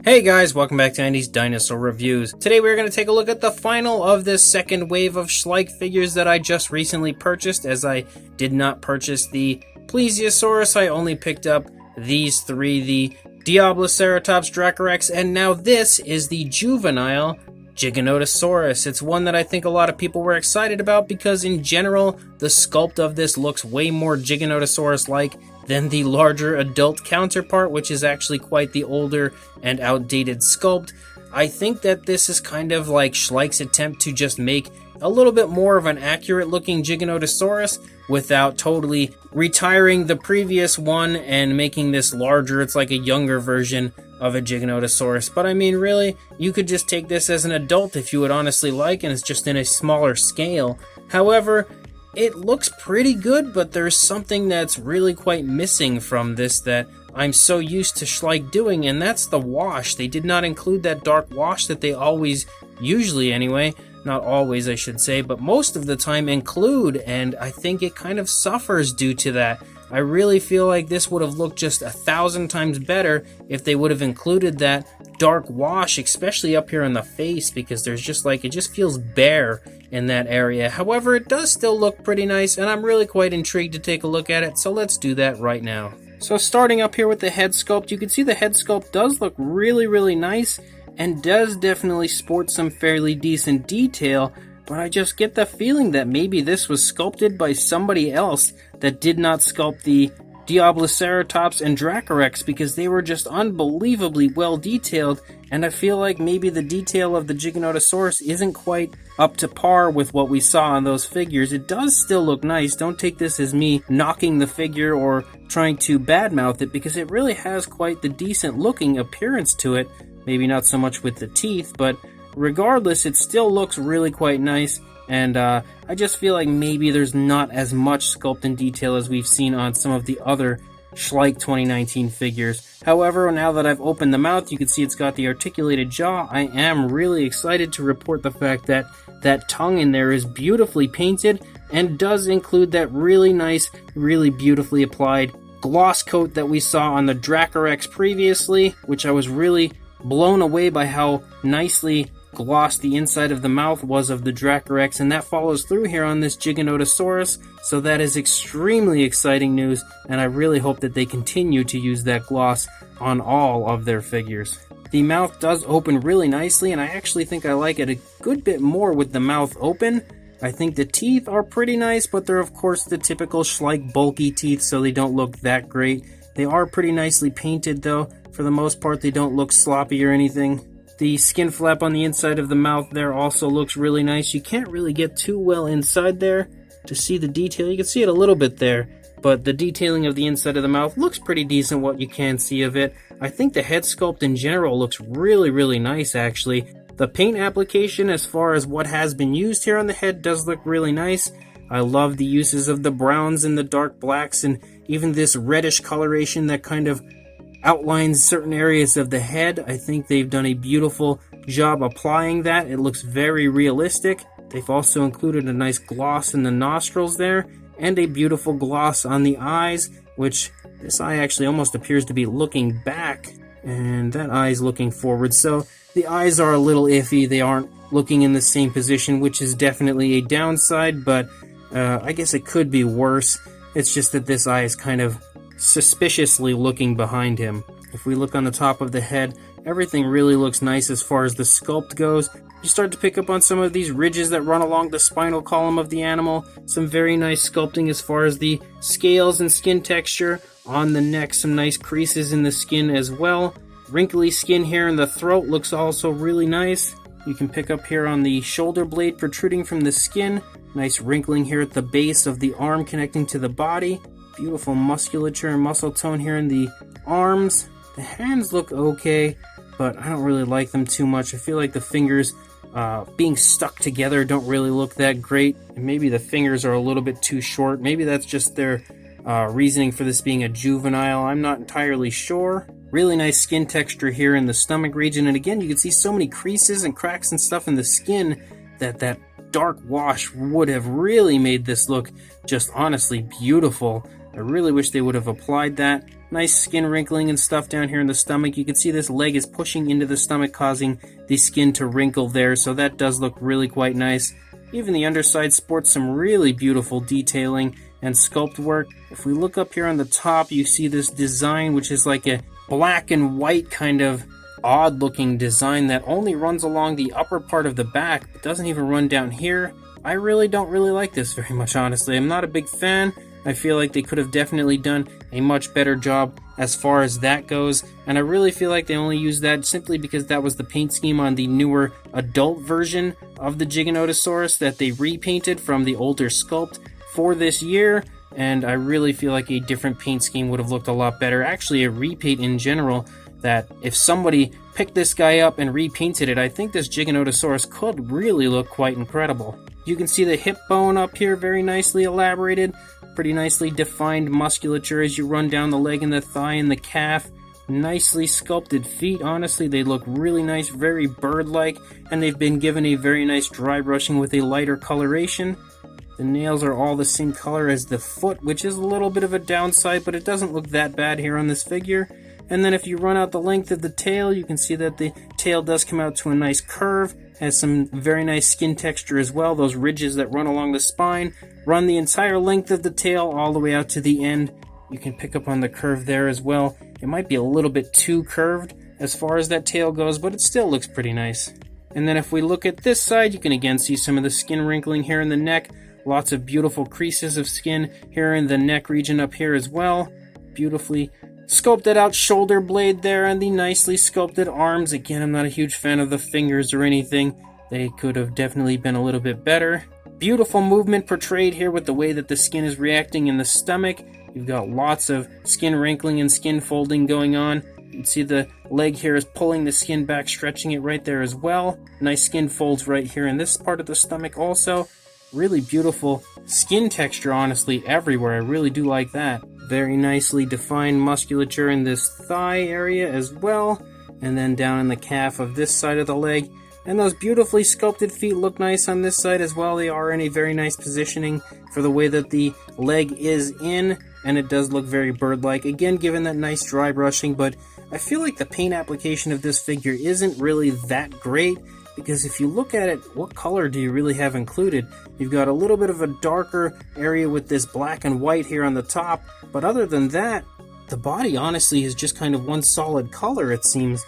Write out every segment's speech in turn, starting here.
Hey guys, welcome back to Andy's Dinosaur Reviews. Today we're going to take a look at the final of this second wave of Schleich figures that I just recently purchased, as I did not purchase the Plesiosaurus. I only picked up these three, the Diabloceratops, Dracorex, and now this is the Juvenile Giganotosaurus. It's one that I think a lot of people were excited about because in general, the sculpt of this looks way more Giganotosaurus-like than the larger adult counterpart, which is actually quite the older and outdated sculpt. I think that this is kind of like Schleich's attempt to just make a little bit more of an accurate looking Giganotosaurus without totally retiring the previous one and making this larger. It's like a younger version of a Giganotosaurus. But I mean, really, you could just take this as an adult if you would honestly like, and it's just in a smaller scale. However, it looks pretty good, but there's something that's really quite missing from this that I'm so used to Schleich doing, and that's the wash. They did not include that dark wash that they always, usually anyway, not always I should say, but most of the time include, and I think it kind of suffers due to that. I really feel like this would have looked just 1,000 times better if they would have included that dark wash, especially up here on the face, because there's just like, it just feels bare in that area. However, it does still look pretty nice, and I'm really quite intrigued to take a look at it, so let's do that right now. So starting up here with the head sculpt, you can see the head sculpt does look really nice, and does definitely sport some fairly decent detail, but I just get the feeling that maybe this was sculpted by somebody else that did not sculpt the Diabloceratops and Dracorex, because they were just unbelievably well detailed, and I feel like maybe the detail of the Giganotosaurus isn't quite up to par with what we saw on those figures. It does still look nice. Don't take this as me knocking the figure or trying to badmouth it, because it really has quite the decent looking appearance to it. Maybe not so much with the teeth, but regardless, it still looks really quite nice. And I just feel like maybe there's not as much sculpt and detail as we've seen on some of the other Schleich 2019 figures. However, now that I've opened the mouth, you can see it's got the articulated jaw. I am really excited to report the fact that that tongue in there is beautifully painted and does include that really nice, really beautifully applied gloss coat that we saw on the Dracorex previously, which I was really blown away by how nicely gloss the inside of the mouth was of the Dracorex, and that follows through here on this Giganotosaurus, so that is extremely exciting news, and I really hope that they continue to use that gloss on all of their figures. The mouth does open really nicely, and I actually think I like it a good bit more with the mouth open. I think the teeth are pretty nice, but they're of course the typical Schleich bulky teeth, so they don't look that great. They are pretty nicely painted though. For the most part, they don't look sloppy or anything. The skin flap on the inside of the mouth there also looks really nice. You can't really get too well inside there to see the detail. You can see it a little bit there, but the detailing of the inside of the mouth looks pretty decent, what you can see of it. I think the head sculpt in general looks really nice actually. The paint application as far as what has been used here on the head does look really nice. I love the uses of the browns and the dark blacks, and even this reddish coloration that kind of outlines certain areas of the head. I think they've done a beautiful job applying that. It looks very realistic. They've also included a nice gloss in the nostrils there, and a beautiful gloss on the eyes, which this eye actually almost appears to be looking back, and that eye is looking forward. So the eyes are a little iffy. They aren't looking in the same position, which is definitely a downside, but I guess it could be worse. It's just that this eye is kind of suspiciously looking behind him. If we look on the top of the head, everything really looks nice as far as the sculpt goes. You start to pick up on some of these ridges that run along the spinal column of the animal. Some very nice sculpting as far as the scales and skin texture. On the neck, some nice creases in the skin as well. Wrinkly skin here in the throat looks also really nice. You can pick up here on the shoulder blade protruding from the skin. Nice wrinkling here at the base of the arm connecting to the body. Beautiful musculature and muscle tone here in the arms. The hands look okay, but I don't really like them too much. I feel like the fingers being stuck together don't really look that great. And maybe the fingers are a little bit too short. Maybe that's just their reasoning for this being a juvenile. I'm not entirely sure. Really nice skin texture here in the stomach region. And again, you can see so many creases and cracks and stuff in the skin that dark wash would have really made this look just honestly beautiful. I really wish they would have applied that. Nice skin wrinkling and stuff down here in the stomach. You can see this leg is pushing into the stomach, causing the skin to wrinkle there, so that does look really quite nice. Even the underside sports some really beautiful detailing and sculpt work. If we look up here on the top, you see this design, which is like a black and white kind of odd looking design that only runs along the upper part of the back, but doesn't even run down here. I really don't like this very much, honestly. I'm not a big fan. I feel like they could have definitely done a much better job as far as that goes, and I really feel like they only used that simply because that was the paint scheme on the newer adult version of the Giganotosaurus that they repainted from the older Sculpt for this year, and I really feel like a different paint scheme would have looked a lot better. Actually, a repaint in general, that if somebody picked this guy up and repainted it, I think this Giganotosaurus could really look quite incredible. You can see the hip bone up here, very nicely elaborated, pretty nicely defined musculature as you run down the leg and the thigh and the calf. Nicely sculpted feet, honestly, they look really nice, very bird-like, and they've been given a very nice dry brushing with a lighter coloration. The nails are all the same color as the foot, which is a little bit of a downside, but it doesn't look that bad here on this figure. And then if you run out the length of the tail, you can see that the tail does come out to a nice curve, has some very nice skin texture as well. Those ridges that run along the spine run the entire length of the tail all the way out to the end. You can pick up on the curve there as well. It might be a little bit too curved as far as that tail goes, but it still looks pretty nice. And then if we look at this side, you can again see some of the skin wrinkling here in the neck. Lots of beautiful creases of skin here in the neck region up here as well. Beautifully sculpted out shoulder blade there and the nicely sculpted arms. Again, I'm not a huge fan of the fingers or anything. They could have definitely been a little bit better. Beautiful movement portrayed here with the way that the skin is reacting in the stomach. You've got lots of skin wrinkling and skin folding going on. You can see the leg here is pulling the skin back, stretching it right there as well. Nice skin folds right here in this part of the stomach also. Really beautiful skin texture, honestly, everywhere. I really do like that. Very nicely defined musculature in this thigh area as well. And then down in the calf of this side of the leg. And those beautifully sculpted feet look nice on this side as well. They are in a very nice positioning for the way that the leg is in. And it does look very bird-like. Again, given that nice dry brushing, but I feel like the paint application of this figure isn't really that great. Because if you look at it, what color do you really have included? You've got a little bit of a darker area with this black and white here on the top. But other than that, the body honestly is just kind of one solid color, it seems,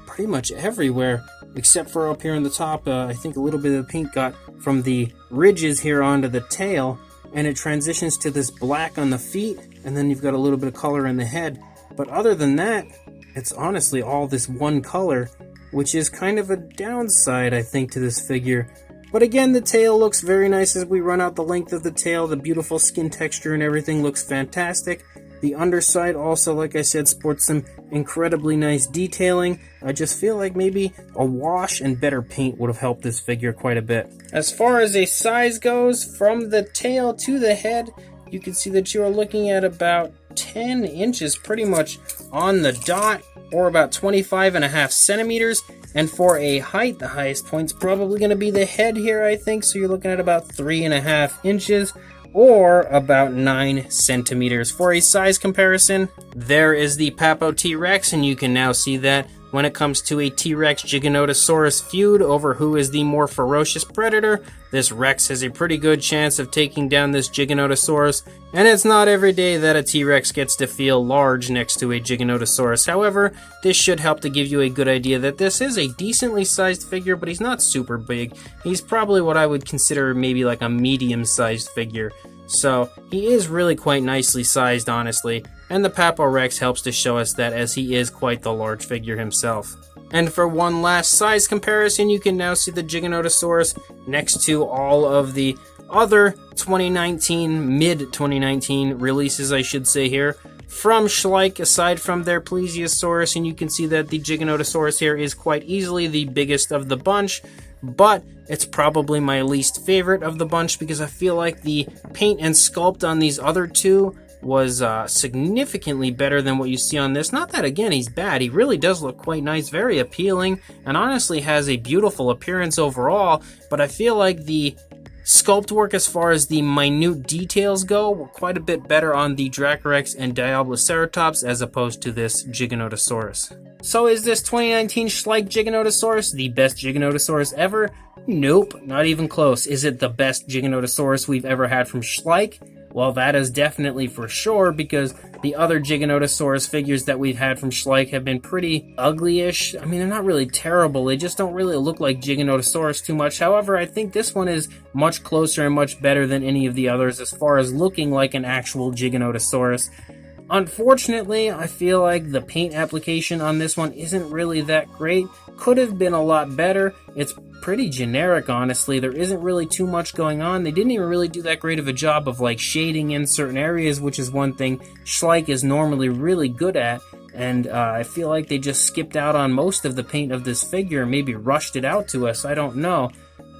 pretty much everywhere. Except for up here on the top, I think a little bit of the paint got from the ridges here onto the tail. And it transitions to this black on the feet. And then you've got a little bit of color in the head. But other than that, it's honestly all this one color, which is kind of a downside, I think, to this figure. But again, the tail looks very nice as we run out the length of the tail. The beautiful skin texture and everything looks fantastic. The underside also, like I said, sports some incredibly nice detailing. I just feel like maybe a wash and better paint would have helped this figure quite a bit. As far as a size goes, from the tail to the head, you can see that you are looking at about 10 inches pretty much on the dot, or about 25.5 centimeters. And for a height, the highest point's probably going to be the head here, I think. So you're looking at about 3.5 inches, or about 9 centimeters. For a size comparison, there is the Papo T-Rex, and you can now see that when it comes to a T-Rex Giganotosaurus feud over who is the more ferocious predator, this Rex has a pretty good chance of taking down this Giganotosaurus, and it's not every day that a T-Rex gets to feel large next to a Giganotosaurus. However, this should help to give you a good idea that this is a decently sized figure, but he's not super big. He's probably what I would consider maybe like a medium-sized figure. So, he is really quite nicely sized, honestly, and the Papo Rex helps to show us that, as he is quite the large figure himself. And for one last size comparison, you can now see the Giganotosaurus next to all of the other mid-2019 releases, I should say here, from Schleich, aside from their Plesiosaurus, and you can see that the Giganotosaurus here is quite easily the biggest of the bunch, but it's probably my least favorite of the bunch because I feel like the paint and sculpt on these other two was significantly better than what you see on this. Not that, again, he's bad. He really does look quite nice, very appealing, and honestly has a beautiful appearance overall, but I feel like the Sculpt work as far as the minute details go were quite a bit better on the Dracorex and Diabloceratops as opposed to this Giganotosaurus. So is this 2019 Schleich Giganotosaurus the best Giganotosaurus ever? Nope, not even close. Is it the best Giganotosaurus we've ever had from Schleich? Well, that is definitely for sure, because the other Giganotosaurus figures that we've had from Schleich have been pretty ugly-ish. I mean, they're not really terrible, they just don't really look like Giganotosaurus too much. However, I think this one is much closer and much better than any of the others as far as looking like an actual Giganotosaurus. Unfortunately, I feel like the paint application on this one isn't really that great. Could have been a lot better. It's pretty generic, honestly. There isn't really too much going on. They didn't even really do that great of a job of like shading in certain areas, which is one thing Schleich is normally really good at. And I feel like they just skipped out on most of the paint of this figure, maybe rushed it out to us, I don't know.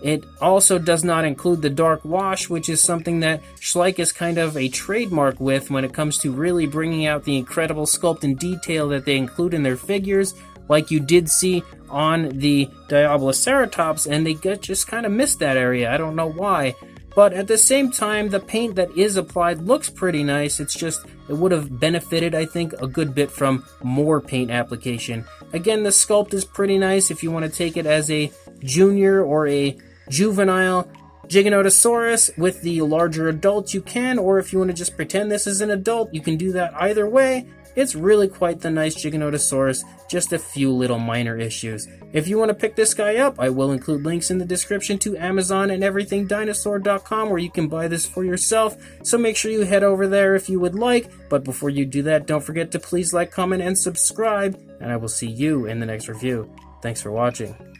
It also does not include the dark wash, which is something that Schleich is kind of a trademark with when it comes to really bringing out the incredible sculpt and detail that they include in their figures, like you did see on the Diabloceratops, and they just kind of missed that area. I don't know why. But at the same time, the paint that is applied looks pretty nice. It's just, it would have benefited, I think, a good bit from more paint application. Again, the sculpt is pretty nice if you want to take it as a junior or a juvenile Giganotosaurus with the larger adults, you can, or if you want to just pretend this is an adult, you can do that either way. It's really quite the nice Giganotosaurus, just a few little minor issues. If you want to pick this guy up, I will include links in the description to Amazon and EverythingDinosaur.com where you can buy this for yourself, so make sure you head over there if you would like. But before you do that, don't forget to please like, comment, and subscribe, and I will see you in the next review. Thanks for watching.